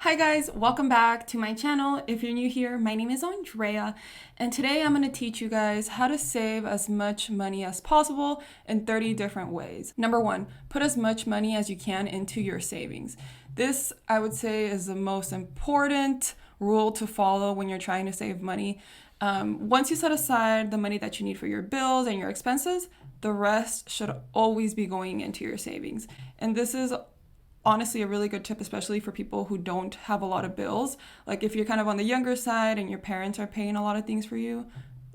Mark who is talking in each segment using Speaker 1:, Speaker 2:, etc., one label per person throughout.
Speaker 1: Hi guys, welcome back to my channel. If you're new here, my name is Andrea, and today I'm going to teach you guys how to save as much money as possible in 30 different ways. Number one, put as much money as you can into your savings. This, I would say, is the most important rule to follow when you're trying to save money. Once you set aside the money that you need for your bills and your expenses, the rest should always be going into your savings. And this is honestly a really good tip, especially for people who don't have a lot of bills. Like if you're kind of on the younger side and your parents are paying a lot of things for you,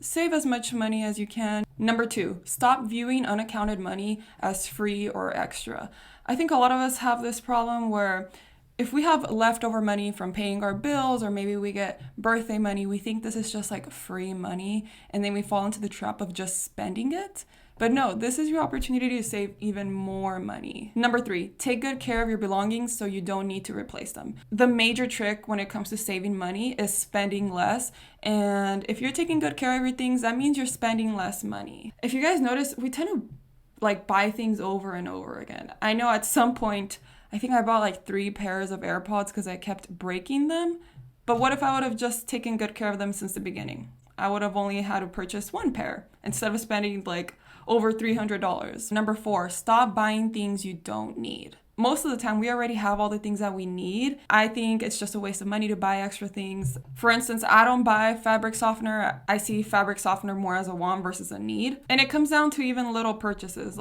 Speaker 1: save as much money as you can. Number two, stop viewing unaccounted money as free or extra. I think a lot of us have this problem where if we have leftover money from paying our bills, or maybe we get birthday money, we think this is just like free money, and then we fall into the trap of just spending it. But no, this is your opportunity to save even more money. Number three, take good care of your belongings so you don't need to replace them. The major trick when it comes to saving money is spending less. And if you're taking good care of your things, that means you're spending less money. If you guys notice, we tend to buy things over and over again. I know at some point, I think I bought 3 pairs of AirPods because I kept breaking them. But what if I would have just taken good care of them since the beginning? I would have only had to purchase 1 pair instead of spending over $300. Number four, stop buying things you don't need. Most of the time, we already have all the things that we need. I think it's just a waste of money to buy extra things. For instance, I don't buy fabric softener. I see fabric softener more as a want versus a need. And it comes down to even little purchases.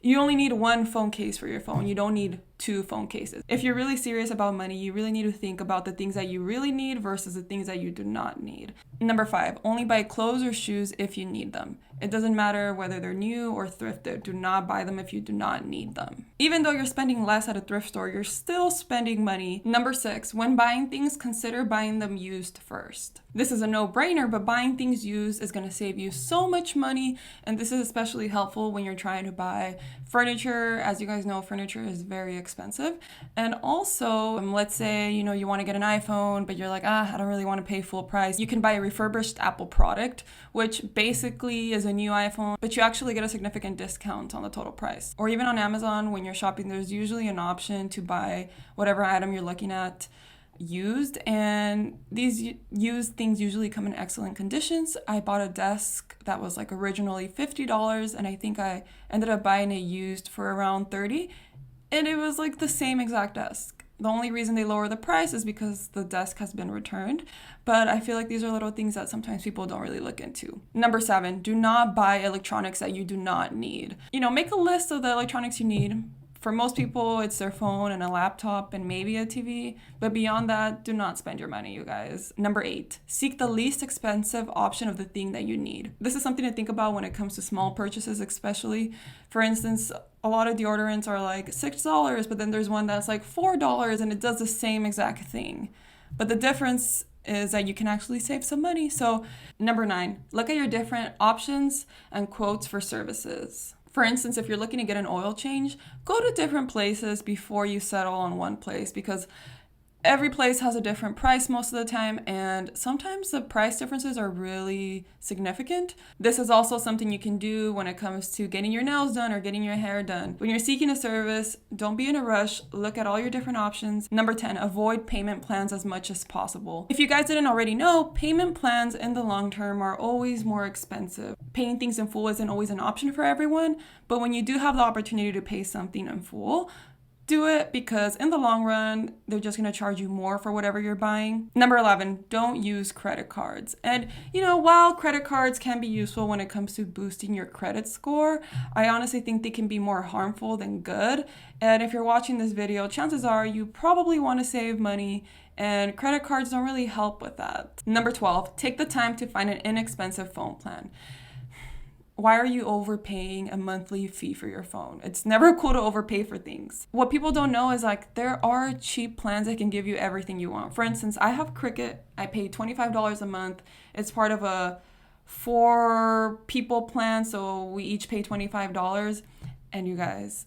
Speaker 1: You only need 1 phone case for your phone. You don't need 2 phone cases. If you're really serious about money, you really need to think about the things that you really need versus the things that you do not need. Number 5, only buy clothes or shoes if you need them. It doesn't matter whether they're new or thrifted. Do not buy them if you do not need them. Even though you're spending less at a thrift store, you're still spending money. Number 6, when buying things, consider buying them used first. This is a no-brainer, but buying things used is going to save you so much money, and this is especially helpful when you're trying to buy furniture. As you guys know, furniture is very expensive. And also, let's say, you want to get an iPhone, but you're like, I don't really want to pay full price. You can buy a refurbished Apple product, which basically is a new iPhone, but you actually get a significant discount on the total price. Or even on Amazon, when you're shopping, there's usually an option to buy whatever item you're looking at used, and these used things usually come in excellent conditions. I bought a desk that was originally $50, and I think I ended up buying it used for around $30, and it was the same exact desk. The only reason they lower the price is because the desk has been returned, but I feel like these are little things that sometimes people don't really look into. Number 7, do not buy electronics that you do not need. Make a list of the electronics you need. For most people, it's their phone and a laptop and maybe a TV. But beyond that, do not spend your money, you guys. Number 8, seek the least expensive option of the thing that you need. This is something to think about when it comes to small purchases, especially. For instance, a lot of deodorants are $6, but then there's one that's $4 and it does the same exact thing. But the difference is that you can actually save some money. So number 9, look at your different options and quotes for services. For instance, if you're looking to get an oil change, go to different places before you settle on one place, because every place has a different price most of the time, and sometimes the price differences are really significant. This is also something you can do when it comes to getting your nails done or getting your hair done. When you're seeking a service, don't be in a rush. Look at all your different options. Number 10, avoid payment plans as much as possible. If you guys didn't already know, payment plans in the long term are always more expensive. Paying things in full isn't always an option for everyone, but when you do have the opportunity to pay something in full, do it, because in the long run, they're just going to charge you more for whatever you're buying. Number 11, don't use credit cards. And, while credit cards can be useful when it comes to boosting your credit score, I honestly think they can be more harmful than good. And if you're watching this video, chances are you probably want to save money, and credit cards don't really help with that. Number 12, take the time to find an inexpensive phone plan. Why are you overpaying a monthly fee for your phone? It's never cool to overpay for things. What people don't know is there are cheap plans that can give you everything you want. For instance, I have Cricket. I pay $25 a month. It's part of a 4 people plan, so we each pay $25. And you guys,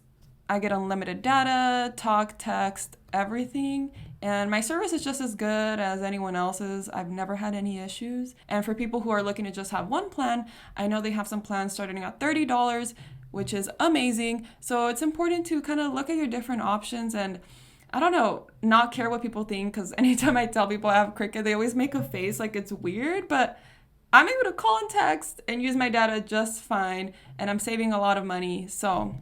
Speaker 1: I get unlimited data, talk, text, everything. And my service is just as good as anyone else's. I've never had any issues. And for people who are looking to just have one plan, I know they have some plans starting at $30, which is amazing. So it's important to kind of look at your different options and I don't know, not care what people think, because anytime I tell people I have Cricut, they always make a face like it's weird, but I'm able to call and text and use my data just fine, and I'm saving a lot of money. So,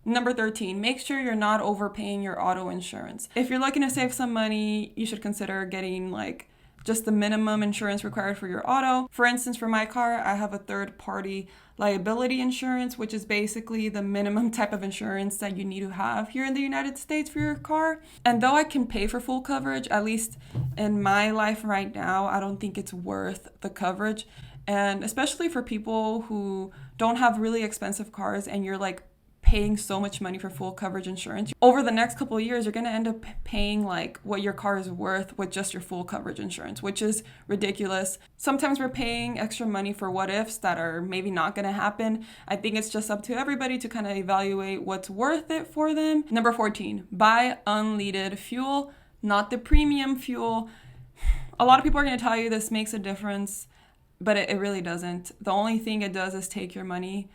Speaker 1: number 13, make sure you're not overpaying your auto insurance. If you're looking to save some money, you should consider getting like just the minimum insurance required for your auto. For instance, for my car, I have a third-party liability insurance, which is basically the minimum type of insurance that you need to have here in the United States for your car. And though I can pay for full coverage, at least in my life right now, I don't think it's worth the coverage. And especially for people who don't have really expensive cars and you're like paying so much money for full coverage insurance, over the next couple of years, you're going to end up paying like what your car is worth with just your full coverage insurance, which is ridiculous. Sometimes we're paying extra money for what ifs that are maybe not going to happen. I think it's just up to everybody to kind of evaluate what's worth it for them. Number 14, buy unleaded fuel, not the premium fuel. A lot of people are going to tell you this makes a difference, but it really doesn't. The only thing it does is take your money.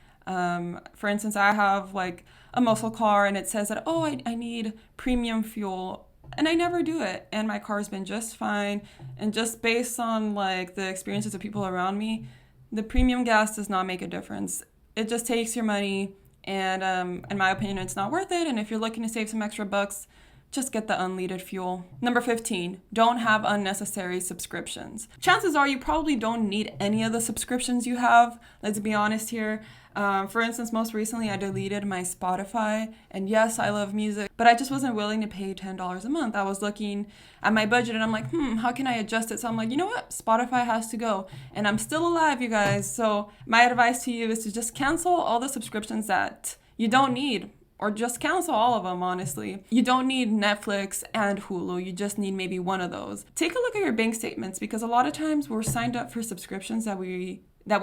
Speaker 1: For instance, I have like a muscle car and it says that, oh, I need premium fuel, and I never do it. And my car's been just fine. And just based on like the experiences of people around me, the premium gas does not make a difference. It just takes your money. And in my opinion, it's not worth it. And if you're looking to save some extra bucks, just get the unleaded fuel. Number 15, don't have unnecessary subscriptions. Chances are you probably don't need any of the subscriptions you have. Let's be honest here. For instance, most recently I deleted my Spotify, and yes, I love music, but I just wasn't willing to pay $10 a month. I was looking at my budget and I'm like, how can I adjust it? So I'm like, you know what? Spotify has to go. And I'm still alive, you guys. So my advice to you is to just cancel all the subscriptions that you don't need. Or just cancel all of them, honestly. You don't need Netflix and Hulu. You just need maybe one of those. Take a look at your bank statements, because a lot of times we're signed up for subscriptions that we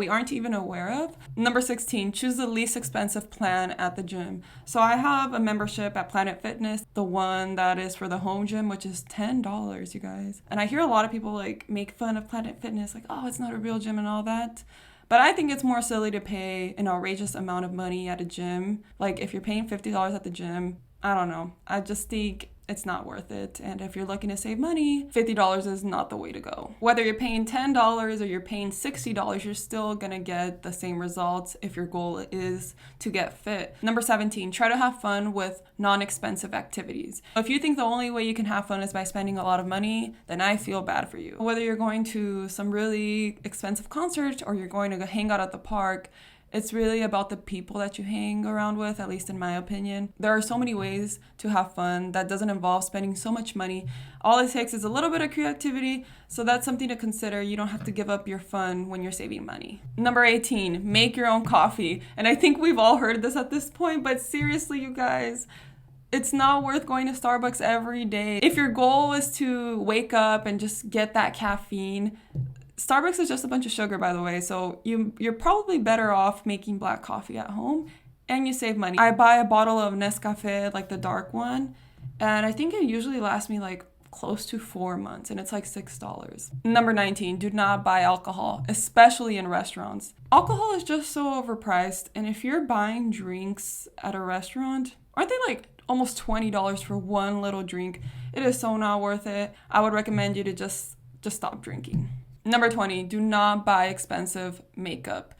Speaker 1: aren't even aware of. Number 16, choose the least expensive plan at the gym. So I have a membership at Planet Fitness, the one that is for the home gym, which is $10, you guys. And I hear a lot of people like make fun of Planet Fitness, like, oh, it's not a real gym and all that. But I think it's more silly to pay an outrageous amount of money at a gym. Like if you're paying $50 at the gym, I don't know. I just think it's not worth it. And if you're looking to save money, $50 is not the way to go. Whether you're paying $10 or you're paying $60, you're still gonna get the same results if your goal is to get fit. Number 17, try to have fun with non-expensive activities. If you think the only way you can have fun is by spending a lot of money, then I feel bad for you. Whether you're going to some really expensive concert or you're going to go hang out at the park, it's really about the people that you hang around with, at least in my opinion. There are so many ways to have fun that doesn't involve spending so much money. All it takes is a little bit of creativity, so that's something to consider. You don't have to give up your fun when you're saving money. Number 18, make your own coffee. And I think we've all heard this at this point, but seriously, you guys, it's not worth going to Starbucks every day. If your goal is to wake up and just get that caffeine, Starbucks is just a bunch of sugar, by the way, so you're probably better off making black coffee at home, and you save money. I buy a bottle of Nescafe, like the dark one, and I think it usually lasts me like close to 4 months, and it's like $6. Number 19, do not buy alcohol, especially in restaurants. Alcohol is just so overpriced, and if you're buying drinks at a restaurant, aren't they like almost $20 for one little drink? It is so not worth it. I would recommend you to just stop drinking. Number 20, do not buy expensive makeup.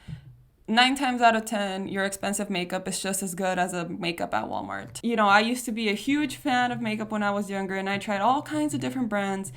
Speaker 1: 9 times out of 10, your expensive makeup is just as good as a makeup at Walmart. You know, I used to be a huge fan of makeup when I was younger, and I tried all kinds of different brands.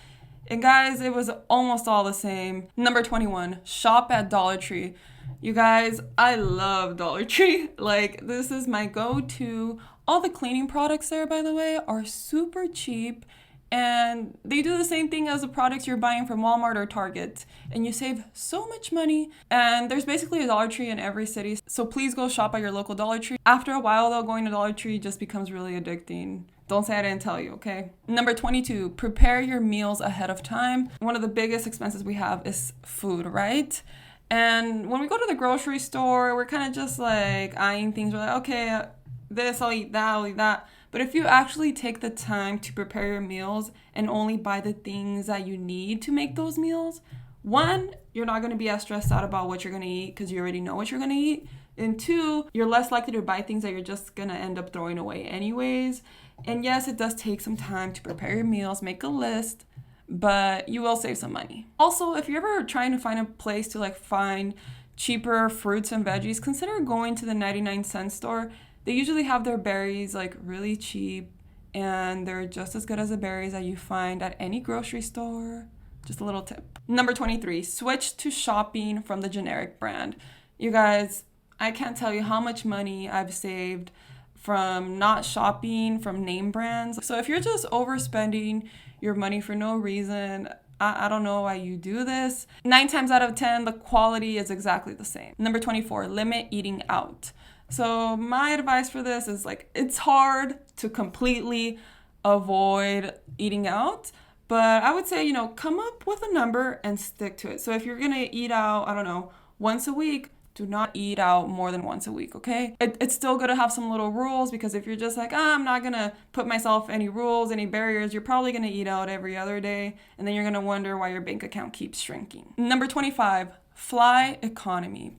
Speaker 1: And guys, it was almost all the same. Number 21, shop at Dollar Tree. You guys, I love Dollar Tree. Like, this is my go-to. All the cleaning products there, by the way, are super cheap. And they do the same thing as the products you're buying from Walmart or Target. And you save so much money. And there's basically a Dollar Tree in every city. So please go shop at your local Dollar Tree. After a while, though, going to Dollar Tree just becomes really addicting. Don't say I didn't tell you, okay? Number 22, prepare your meals ahead of time. One of the biggest expenses we have is food, right? And when we go to the grocery store, we're kind of just like eyeing things. We're like, okay, this, I'll eat that, I'll eat that. But if you actually take the time to prepare your meals and only buy the things that you need to make those meals, one, you're not going to be as stressed out about what you're going to eat because you already know what you're going to eat. And 2, you're less likely to buy things that you're just gonna end up throwing away anyways. And yes, it does take some time to prepare your meals, make a list, but you will save some money. Also, if you're ever trying to find a place to like find cheaper fruits and veggies, consider going to the 99-cent store. They usually have their berries like really cheap, and they're just as good as the berries that you find at any grocery store. Just a little tip. Number 23, switch to shopping from the generic brand. You guys, I can't tell you how much money I've saved from not shopping from name brands. So if you're just overspending your money for no reason, I don't know why you do this. 9 times out of 10, the quality is exactly the same. Number 24, limit eating out. So my advice for this is like, it's hard to completely avoid eating out, but I would say, come up with a number and stick to it. So if you're gonna eat out, I don't know, once a week, do not eat out more than once a week, okay? It's still good to have some little rules, because if you're just like, I'm not gonna put myself any rules, any barriers, you're probably gonna eat out every other day, and then you're gonna wonder why your bank account keeps shrinking. Number 25, fly economy.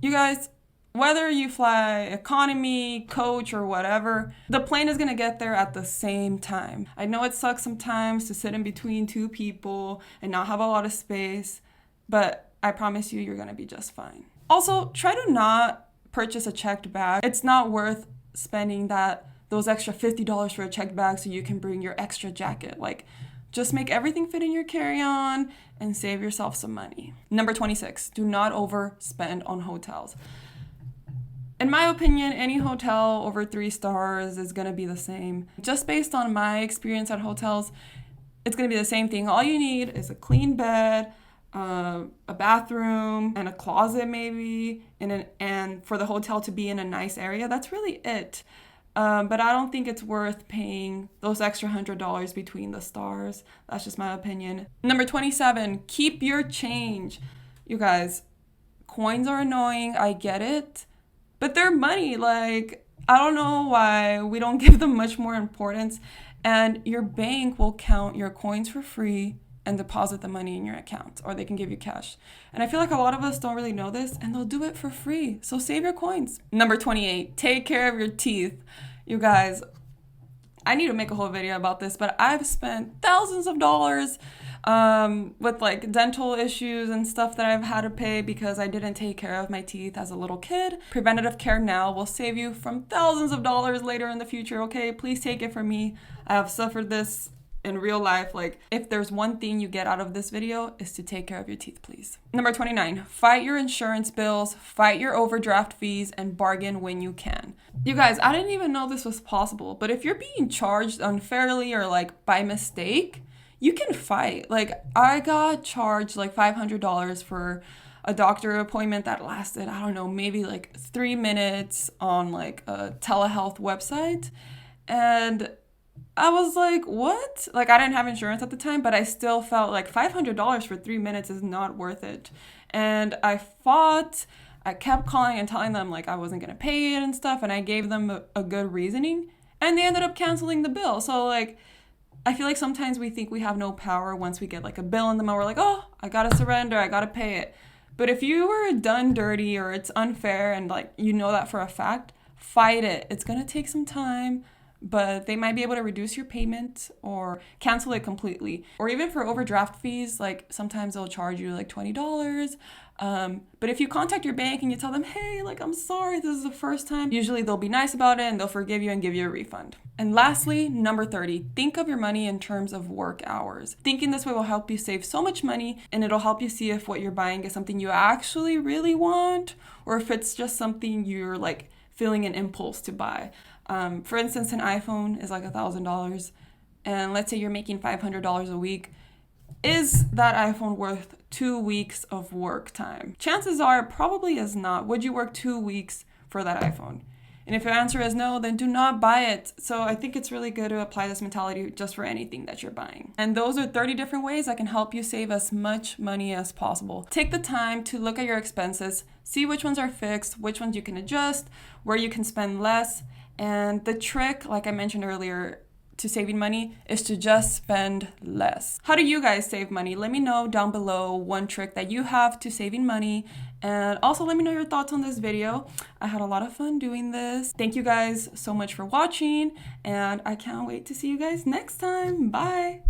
Speaker 1: You guys, whether you fly economy, coach, or whatever, the plane is gonna get there at the same time. I know it sucks sometimes to sit in between 2 people and not have a lot of space, but I promise you're gonna be just fine. Also, try to not purchase a checked bag. It's not worth spending those extra $50 for a checked bag so you can bring your extra jacket. Like, just make everything fit in your carry-on and save yourself some money. Number 26, do not overspend on hotels. In my opinion, any hotel over 3 stars is gonna be the same. Just based on my experience at hotels, it's gonna be the same thing. All you need is a clean bed, a bathroom, and a closet maybe, and for the hotel to be in a nice area. That's really it. But I don't think it's worth paying those extra $100 between the stars. That's just my opinion. Number 27, keep your change. You guys, coins are annoying, I get it, but they're money. Like, I don't know why we don't give them much more importance, and your bank will count your coins for free and deposit the money in your account, or they can give you cash. And I feel like a lot of us don't really know this, and they'll do it for free. So save your coins. Number 28, take care of your teeth. You guys, I need to make a whole video about this, but I've spent thousands of dollars with like dental issues and stuff that I've had to pay because I didn't take care of my teeth as a little kid. Preventative care now will save you from thousands of dollars later in the future, okay? Please take it from me. I have suffered this in real life. Like, if there's one thing you get out of this video, is to take care of your teeth, please. Number 29, fight your insurance bills, fight your overdraft fees, and bargain when you can. You guys, I didn't even know this was possible, but if you're being charged unfairly or like by mistake, you can fight. Like, I got charged like $500 for a doctor appointment that lasted, I don't know, maybe like 3 minutes on like a telehealth website. And I was like, what? Like, I didn't have insurance at the time, but I still felt like $500 for 3 minutes is not worth it. And I fought. I kept calling and telling them like I wasn't going to pay it and stuff. And I gave them a good reasoning, and they ended up canceling the bill. So like, I feel like sometimes we think we have no power once we get like a bill in the mail. We're like, oh, I got to surrender. I got to pay it. But if you were done dirty or it's unfair and like, you know that for a fact, fight it. It's going to take some time, but they might be able to reduce your payment or cancel it completely. Or even for overdraft fees, like sometimes they'll charge you like $20. But if you contact your bank and you tell them, hey, like, I'm sorry, this is the first time, usually they'll be nice about it and they'll forgive you and give you a refund. And lastly, number 30, think of your money in terms of work hours. Thinking this way will help you save so much money, and it'll help you see if what you're buying is something you actually really want, or if it's just something you're like feeling an impulse to buy. For instance, an iPhone is like $1,000, and let's say you're making $500 a week. Is that iPhone worth 2 weeks of work time? Chances are it probably is not. Would you work 2 weeks for that iPhone? And if your answer is no, then do not buy it. So I think it's really good to apply this mentality just for anything that you're buying. And those are 30 different ways that can help you save as much money as possible. Take the time to look at your expenses, see which ones are fixed, which ones you can adjust, where you can spend less. And the trick, like I mentioned earlier, to saving money is to just spend less. How do you guys save money? Let me know down below one trick that you have to saving money, and also let me know your thoughts on this video. I had a lot of fun doing this. Thank you guys so much for watching, and I can't wait to see you guys next time. Bye!